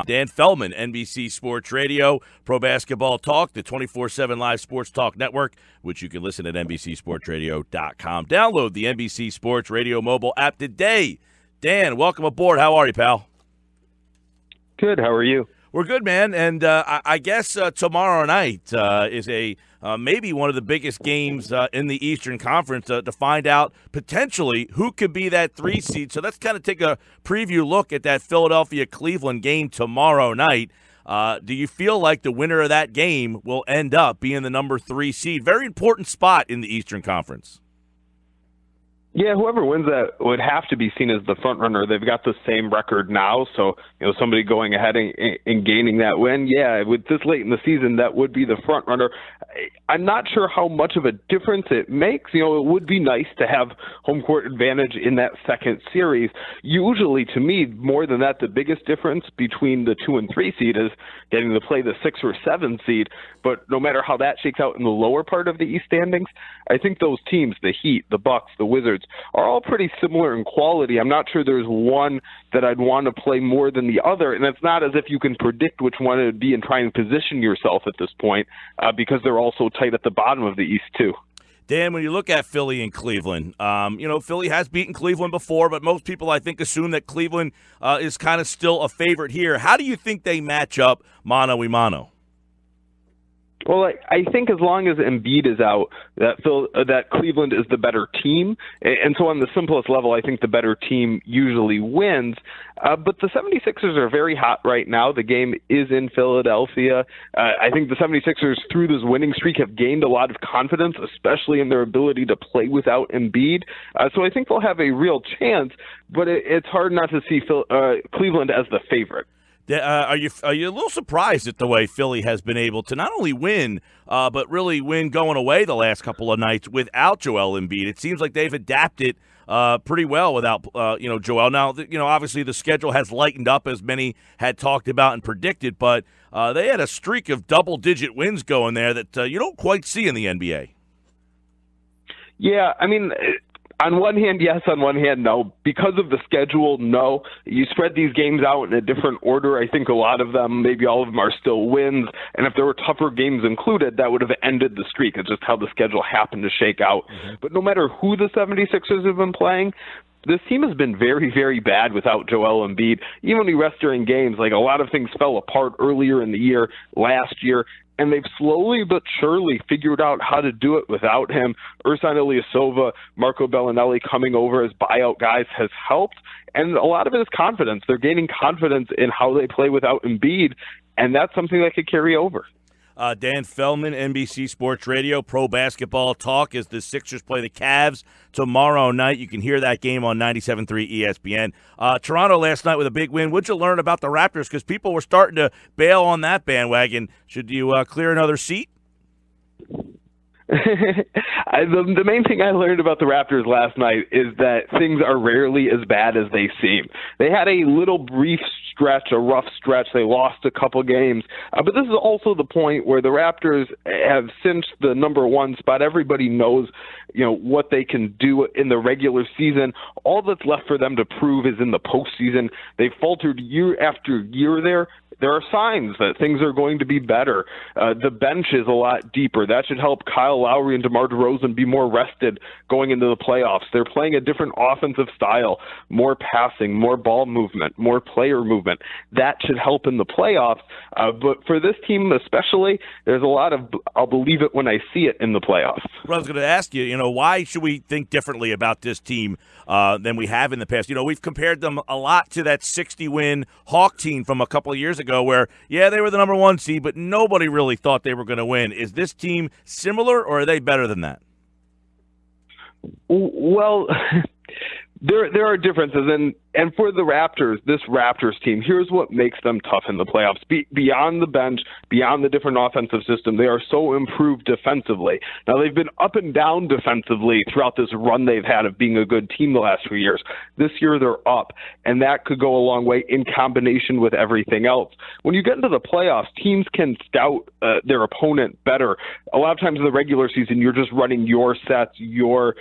Dan Feldman, NBC Sports Radio, Pro Basketball Talk, the 24/7 live sports talk network, which you can listen at NBCSportsRadio.com. Download the NBC Sports Radio mobile app today. Dan, welcome aboard. How are you, pal? Good. How are you? We're good, man. And I guess tomorrow night is maybe one of the biggest games in the Eastern Conference to find out potentially who could be that 3 seed. So let's kind of take a preview look at that Philadelphia-Cleveland game tomorrow night. Do you feel like the winner of that game will end up being the number 3 seed? Very important spot in the Eastern Conference. Yeah, whoever wins that would have to be seen as the front runner. They've got the same record now, so somebody going ahead and gaining that win. Yeah, with this late in the season, that would be the front runner. I'm not sure how much of a difference it makes. It would be nice to have home court advantage in that second series. Usually, to me, more than that, the biggest difference between the 2 and 3 seed is getting to play the 6 or 7 seed. But no matter how that shakes out in the lower part of the East standings, I think those teams, the Heat, the Bucks, the Wizards, are all pretty similar in quality. I'm not sure there's one that I'd want to play more than the other, and it's not as if you can predict which one it would be and try and position yourself at this point because they're all so tight at the bottom of the East, too. Dan, when you look at Philly and Cleveland, Philly has beaten Cleveland before, but most people, I think, assume that Cleveland is kind of still a favorite here. How do you think they match up mano-a-mano? Well, I think as long as Embiid is out, that Cleveland is the better team. And so on the simplest level, I think the better team usually wins. But the 76ers are very hot right now. The game is in Philadelphia. I think the 76ers, through this winning streak, have gained a lot of confidence, especially in their ability to play without Embiid. So I think they'll have a real chance, but it's hard not to see Cleveland as the favorite. Are you a little surprised at the way Philly has been able to not only win, but really win going away the last couple of nights without Joel Embiid? It seems like they've adapted pretty well without Joel. Now, obviously the schedule has lightened up as many had talked about and predicted, but they had a streak of double-digit wins going there that you don't quite see in the NBA. Yeah, I mean, on one hand, yes. On one hand, no. Because of the schedule, no. You spread these games out in a different order. I think a lot of them, maybe all of them, are still wins. And if there were tougher games included, that would have ended the streak. It's just how the schedule happened to shake out. Mm-hmm. But no matter who the 76ers have been playing, this team has been very, very bad without Joel Embiid. Even when he rests during games, like a lot of things fell apart earlier in the year, last year, and they've slowly but surely figured out how to do it without him. Ersan Ilyasova, Marco Bellinelli coming over as buyout guys has helped, and a lot of it is confidence. They're gaining confidence in how they play without Embiid, and that's something that could carry over. Dan Feldman, NBC Sports Radio, Pro Basketball Talk, as the Sixers play the Cavs tomorrow night. You can hear that game on 97.3 ESPN. Toronto last night with a big win. What'd you learn about the Raptors? Because people were starting to bail on that bandwagon. Should you clear another seat? The main thing I learned about the Raptors last night is that things are rarely as bad as they seem. They had a little brief stretch, a rough stretch. They lost a couple games. But this is also the point where the Raptors have cinched the number 1 spot. Everybody knows, what they can do in the regular season. All that's left for them to prove is in the postseason. They've faltered year after year there. There are signs that things are going to be better. The bench is a lot deeper. That should help Kyle Lowry and DeMar DeRozan be more rested going into the playoffs. They're playing a different offensive style, more passing, more ball movement, more player movement. That should help in the playoffs. But for this team especially, there's a lot of I'll believe it when I see it in the playoffs. Well, I was going to ask you, why should we think differently about this team than we have in the past? We've compared them a lot to that 60-win Hawk team from a couple of years ago where, they were the number 1 seed, but nobody really thought they were going to win. Is this team similar, or are they better than that? Well, there are differences, and for the Raptors, this Raptors team, here's what makes them tough in the playoffs. Beyond the bench, beyond the different offensive system, they are so improved defensively. Now, they've been up and down defensively throughout this run they've had of being a good team the last few years. This year, they're up, and that could go a long way in combination with everything else. When you get into the playoffs, teams can scout their opponent better. A lot of times in the regular season, you're just running your sets, your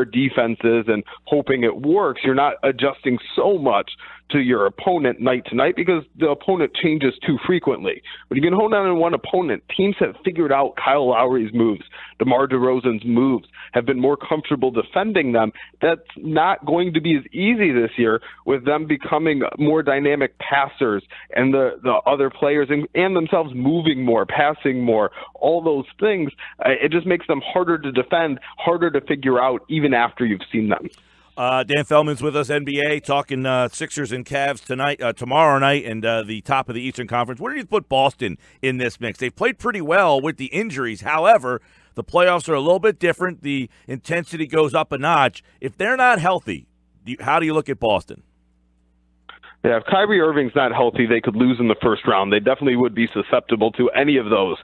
defenses, and hoping it works. You're not adjusting so much to your opponent night to night because the opponent changes too frequently. When you can hone down on one opponent, teams have figured out Kyle Lowry's moves, DeMar DeRozan's moves, have been more comfortable defending them. That's not going to be as easy this year with them becoming more dynamic passers and the other players and themselves moving more, passing more, all those things. It just makes them harder to defend, harder to figure out even after you've seen them. Dan Feldman's with us, NBA, talking Sixers and Cavs tomorrow night, and the top of the Eastern Conference. Where do you put Boston in this mix? They've played pretty well with the injuries. However, the playoffs are a little bit different. The intensity goes up a notch. If they're not healthy, how do you look at Boston? Yeah, if Kyrie Irving's not healthy, they could lose in the first round. They definitely would be susceptible to any of those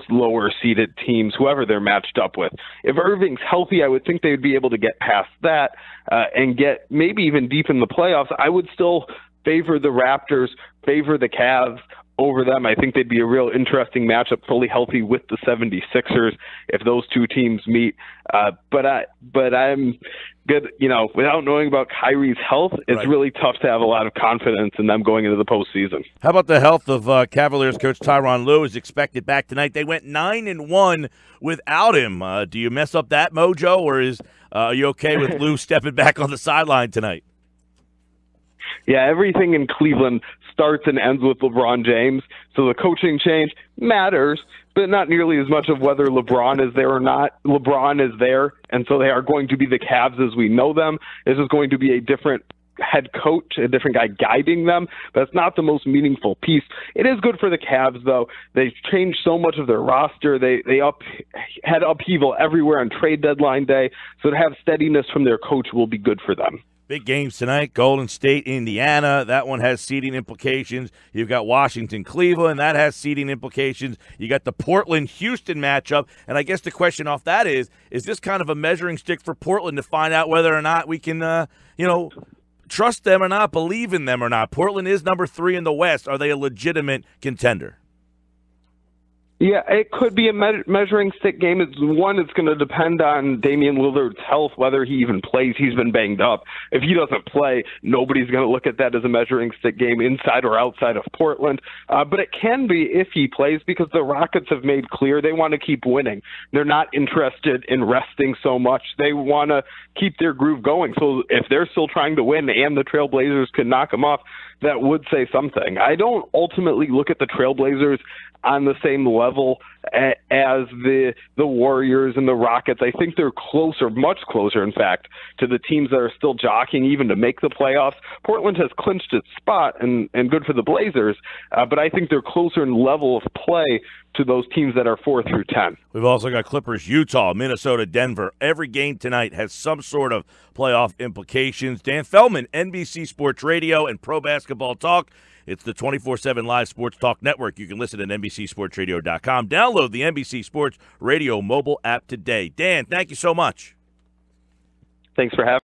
lower-seeded teams, whoever they're matched up with. If Irving's healthy, I would think they would be able to get past that and get maybe even deep in the playoffs. I would still favor the Raptors, favor the Cavs over them. I think they'd be a real interesting matchup, fully healthy with the 76ers if those two teams meet. But I'm good, without knowing about Kyrie's health, it's really tough to have a lot of confidence in them going into the postseason. How about the health of Cavaliers coach Tyronn Lue is expected back tonight? They went 9-1 without him. Do you mess up that mojo, or are you okay with Lue stepping back on the sideline tonight? Yeah, everything in Cleveland starts and ends with LeBron James. So the coaching change matters, but not nearly as much of whether LeBron is there or not. LeBron is there, and so they are going to be the Cavs as we know them. This is going to be a different head coach, a different guy guiding them. That's not the most meaningful piece. It is good for the Cavs, though. They've changed so much of their roster. They had upheaval everywhere on trade deadline day, so to have steadiness from their coach will be good for them. Big games tonight, Golden State, Indiana. That one has seeding implications. You've got Washington, Cleveland. That has seeding implications. You got the Portland-Houston matchup. And I guess the question off that is this kind of a measuring stick for Portland to find out whether or not we can, trust them or not, believe in them or not? Portland is number 3 in the West. Are they a legitimate contender? Yeah, it could be a measuring stick game. It's going to depend on Damian Lillard's health, whether he even plays. He's been banged up. If he doesn't play, nobody's going to look at that as a measuring stick game inside or outside of Portland. But it can be if he plays, because the Rockets have made clear they want to keep winning. They're not interested in resting so much. They want to keep their groove going. So if they're still trying to win and the Trailblazers can knock them off, that would say something. I don't ultimately look at the Trailblazers on the same level as the Warriors and the Rockets. I think they're closer, much closer, in fact, to the teams that are still jockeying even to make the playoffs. Portland has clinched its spot, and good for the Blazers, but I think they're closer in level of play to those teams that are 4 through 10. We've also got Clippers, Utah, Minnesota, Denver. Every game tonight has some sort of playoff implications. Dan Feldman, NBC Sports Radio and Pro Basketball Talk. It's the 24/7 live sports talk network. You can listen at NBCSportsRadio.com. Download the NBC Sports Radio mobile app today. Dan, thank you so much. Thanks for having me.